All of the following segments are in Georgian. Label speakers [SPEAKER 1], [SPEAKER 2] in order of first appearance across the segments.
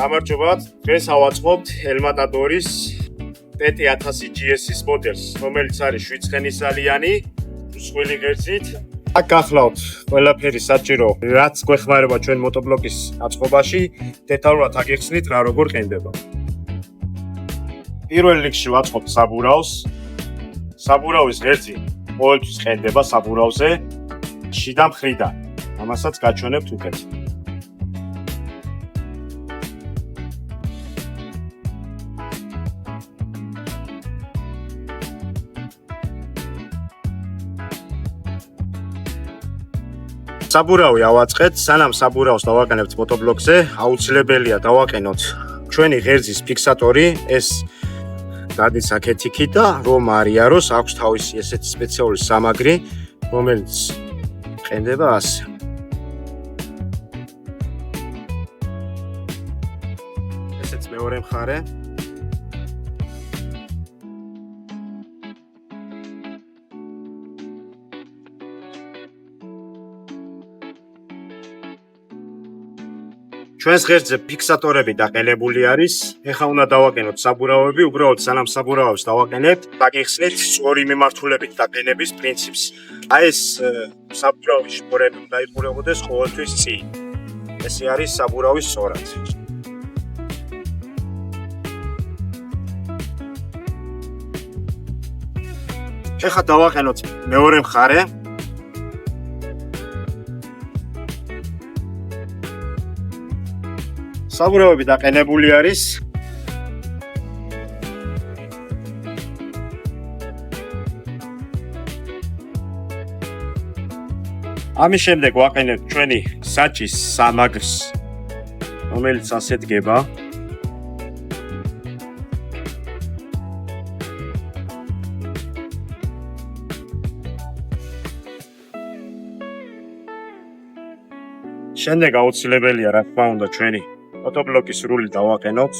[SPEAKER 1] გამარჯობათ. დღეს ავაწყობთ ელმატადორის TT1000 GS-ის მოდელს, რომელიც არის 7 ცხენისალიანი, მსხვილი ღერძით. აქ გახლავთ ყველაფერი საჭირო, რაც გვეხმარება ჩვენ მოტობლოკის აწყობაში, დეტალურად აგიხსნით რა როგორ ყენდება. პირველ რიგში ვაწყობთ საბურავს. საბურავის ღერძი ყოველთვის ყენდება საბურავზე შიდა მხრიდან. ამასაც გაჩვენებთ უკეთ. საბურავი ავაწყეთ, სანამ საბურავს დავაყენებთ მოტობლოკზე, აუცილებელია დავაყენოთ ჩვენი ღერძის ფიქსატორი, ეს გადის აქეთ იქით და რომ არიაროს, აქვს თავისი ესეთი სპეციალური სამაგრი, რომელიც ყენდება ასე. ესეც მეორე მხარე. ჩვენს ღერძზე ფიქსატორები დაყენებული არის. ეხლა უნდა დავაყენოთ საბურავები, უბრალოდ სანამ საბურავებს დავაყენებთ, დაგიხსნით სწორი მიმართულებით დაყენების პრინციპს. აი ეს საბურავის შორები უნდა იყურებოდეს ყოველთვის წინ. ესე არის საბურავის სწორად. ეხლა დავაყენოთ მეორე მხარე. საბურავები დაყენებული არის. ამის შემდეგ ვაყენებთ ჩვენი საჭის სამაგრს, რომელიც ასე დგება. შემდეგ აუცილებელია რა თქმა უნდა ჩვენი მოტობლოკის რული დავაყენოთ.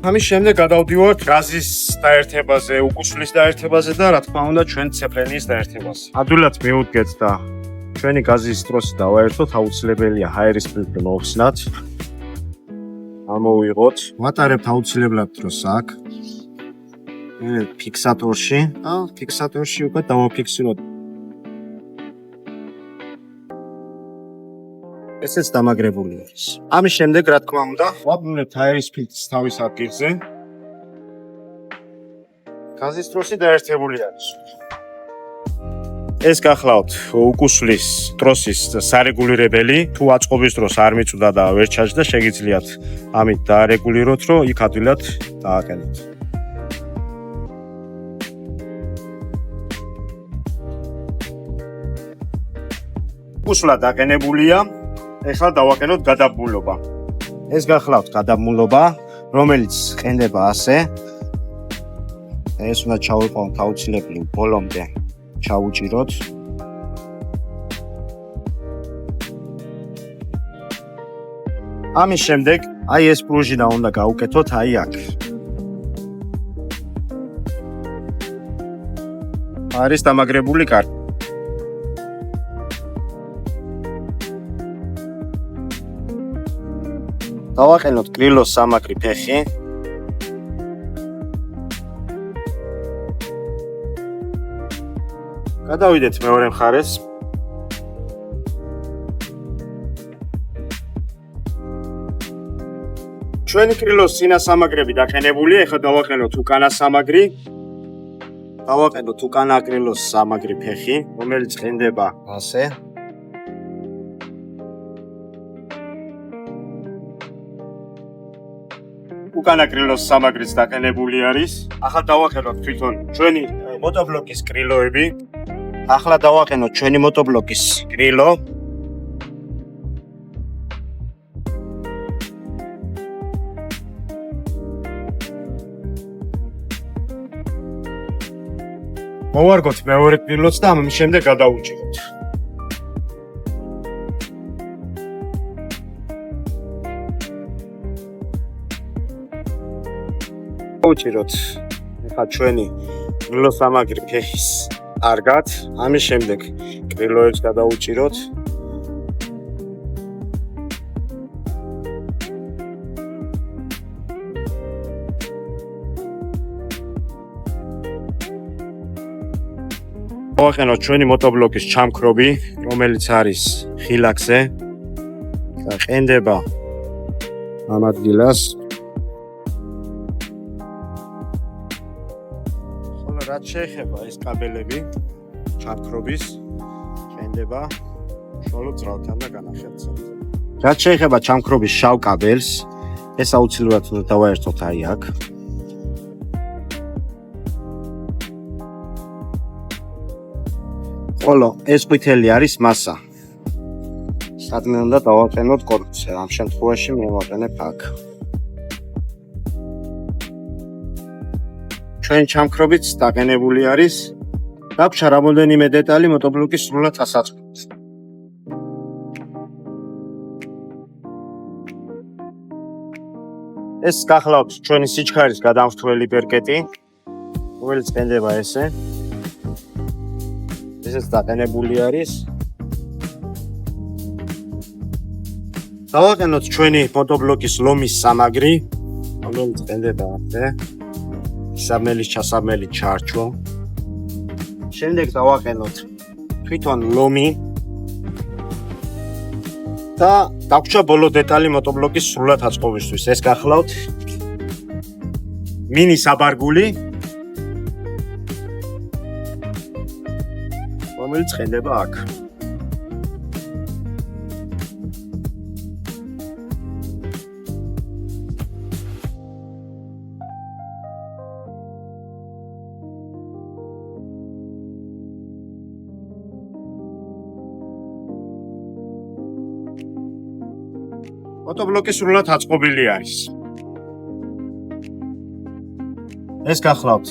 [SPEAKER 1] ამის შემდეგ გადავდივართ გაზის დაერთებაზე, უკუსლის დაერთებაზე და რა თქმა უნდა ჩვენ ცეფრენის დაერთებაზე. ადვილად მივუდგეთ და ჩვენი გაზის ტროსი დავაერთოთ, აუცილებელია ჰაერის ფილტრი მოვხსნათ. ამოვიღოთ. ვატარებთ აუცილებლად დროს აქ. ფიქსატორში და ფიქსატორში უკვე დავაფიქსიროთ. ესეც დამაგრებული არის. ამის შემდეგ რა თქმა უნდა, ვაბრუნებთ ჰაერის ფილტრის თავის ადგილზე. გაზის ტროსი დაერთებული არის. ეს გახლავთ უკუსლის ტროსის სარეგულირებელი. თუ აწყობის დროს არ მიწვდა და ვერ ჩაჯდა, შეგიძლიათ ამით დაარეგულიროთ, რომ იქ ადვილად დააყენოთ. უკუსლა დაყენებულია. ეხლა დავაყენოთ გადაბმულობა. ეს გახლავთ გადაბმულობა, რომელიც ყენდება ასე. ეს უნდა ჩავიყვანოთ აუცილებლად ბოლომდე ჩავუჭიროთ. ამის შემდეგ აი ეს პრუჟინა უნდა გავუკეთოთ აი აქ. არის დამაგრებული კარგი. დავაყენოთ კრილოს სამაგრი ფეხი. გადავიდეთ მეორე მხარეს. ჩვენი კრილოს წინა სამაგრები დაყენებულია, ეხლა დავაყენოთ უკანა სამაგრი. დავაყენოთ უკანა კრილოს სამაგრი ფეხი, რომელიც ყენდება ასე. უკანა კრილოს სამაგრიც დაყენებული არის. ახლა დავაყენოთ თვითონ ჩვენი motoblokis კრილოები. ახლა დავაყენოთ ჩვენი motoblokis კრილო. მოვარგოთ მეორე კრილოც და ამის შემდეგ გადავუჭიროთ. დავუჭიროთ ახლა ჩვენი კრილოსამაგრი ფეხის კარგად, ამის შემდეგ კრილოებს გადავუჭიროთ. დავაყენოთ ჩვენი motoblokis ჩამქრობი, რომელიც არის ხილაკზე და ყენდება ამ ადგილას. ხოლო რაც შეეხება ეს კაბელები ჩამქრობის, ყენდება უშუალოდ ძრავთან და განახერხებად. რაც შეეხება ჩამქრობის შავ კაბელს, ეს აუცილებლად უნდა დავაერთოთ აი აქ. ხოლო ეს ყვითელი არის მასა. სადმე უნდა დავაყენოთ კორპუსზე, ამ შემთხვევაში მე ვაყენებ აქ. ჩვენი ჩამქრობიც დაყენებული არის. გაგვჭირდა რამოდენიმე დეტალი motoblokis სრულად ასაწყობს. ეს გახლავთ ჩვენი სიჩქარის გადამხდელი ბერკეტი, რომელიც ყენდება ესე. ესეც დაყენებული არის. დავაყენოთ ჩვენი motoblokis ლომის სამაგრი, რომელიც ყენდება ასე. სამელის ჩასამელი ჩარჩო. შემდეგ დავაყენოთ თვითონ ლომი და დაგვჭირდა ბოლო დეტალი motoblokis სრულად აწყობისთვის. ეს გახლავთ მინი საბარგული, რომელიც ყენდება აქ. motoblokis სრულად აწყობილი არის. ეს გახლავთ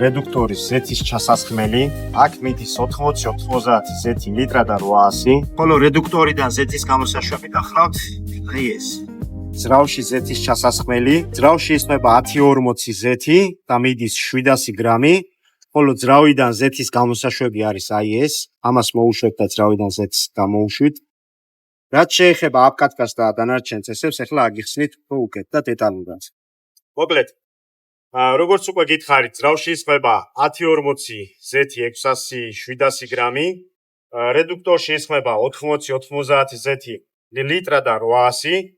[SPEAKER 1] რედუქტორის ზეთის ჩასასხმელი. აქ მიდის 80-90 ზეთი ლიტრა და 800. ხოლო რედუქტორიდან ზეთის გამოსაშვები გახლავთ აი ეს. ძრავში ზეთის ჩასასხმელი. ძრავში ისწრება 10-40 ზეთი და მიდის 700 გრამი. ხოლო ძრავიდან ზეთის გამოსაშვები არის აი ეს. ამას მოუშვებთ და ძრავიდან ზეთს გამოუშვით. რაც შეეხება აპკატკას და დანარჩენ წესებს, ახლა აგიხსნით უფრო უკეთ და დეტალურად. მოკლედ როგორც უკვე გითხარით, ძრავში ისწრება 10-40 ზეთი 600-700 გრამი. რედუქტორში ისწრება 80-90 ზეთი ლიტრა და 800.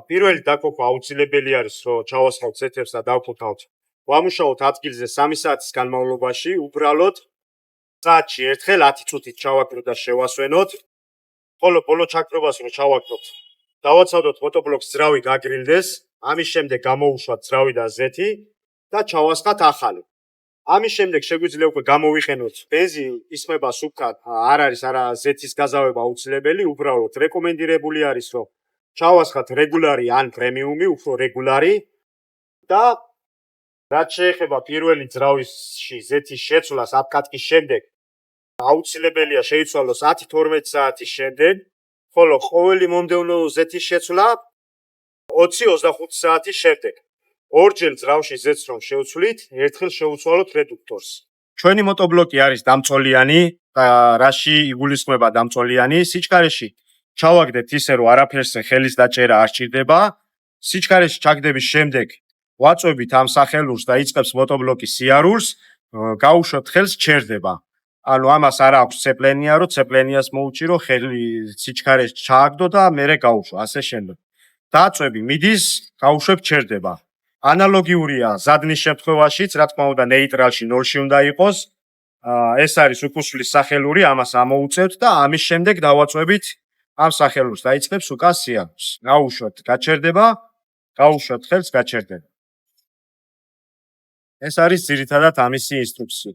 [SPEAKER 1] პირველი დაკოქვა აუცილებელი არის, რომ ჩავასხავთ ზეთებს და დავფუთავთ. ვამუშაოთ ადგილზე 3 საათის განმავლობაში, უბრალოდ საათში ერთხელ 10 წუთით ჩავაკროთ და შევასვენოთ. ხოლო ბოლო ჩაქრობას რო ჩავაკროთ, დავაცავდოთ motoblokis ძრავი გაგრილდეს, ამის შემდეგ გამოუშვათ ძრავი და ზეთი და ჩავასხათ ახალი. ამის შემდეგ შეგვიძლია უკვე გამოვიყენოთ ბენზინი, ისწრება სუფთად, არ არის არა ზეთის გაზავება აუცილებელი, უბრალოდ რეკომენდირებული არის, რომ ჩავასხათ რეგულარი ან პრემიუმი, უფრო რეგულარი და რაც შეეხება პირველი ძრავში ზეთის შეცვლას აპკატკის შემდეგ, აუცილებელია შეიცვალოს 10-12 საათის შემდეგ, ხოლო ყოველი მომდევნო ზეთის შეცვლა 20-25 საათის შემდეგ. ორჯერ ძრავში ზეთს რომ შევცვლით, ერთხელ შევუცვალოთ რედუქტორს. ჩვენი motoblokis არის დამწოლიანი და რაში იგულისხმება დამწოლიანი? სიჩქარეში ჩავაგდეთ ისე, რომ არაფერსზე ხელის დაჭერა არ სჭირდება. სიჩქარეში ჩაგდების შემდეგ ვაწვევით ამ სახელურს და იწყებს motoblokis სიარულს, გაუშვებთ ხელს, ჩერდება. ანუ ამას არ აქვს ცეპლენია, რომ ცეპლენიას მოუჭირო, ხელი სიჩქარეს ჩააგდო და მერე გაუშვა, ასე შემდეგ. დაწვევი მიდის, გაუშვებ ჩერდება. ანალოგიურია ზადნის შემთხვევაშიც, რა თქმა უნდა, ნეიტრალში 0-ში უნდა იყოს. ეს არის უკუსვლის სახელური, ამას ამოუწევთ და ამის შემდეგ დავაწვევით ამ სახელურს დაიწყებს უკან სიარულს. გაუშვებთ, გაჩერდება, გაუშვებთ ხელს, გაჩერდება. ეს არის ძირითადად ამისი ინსტრუქცია.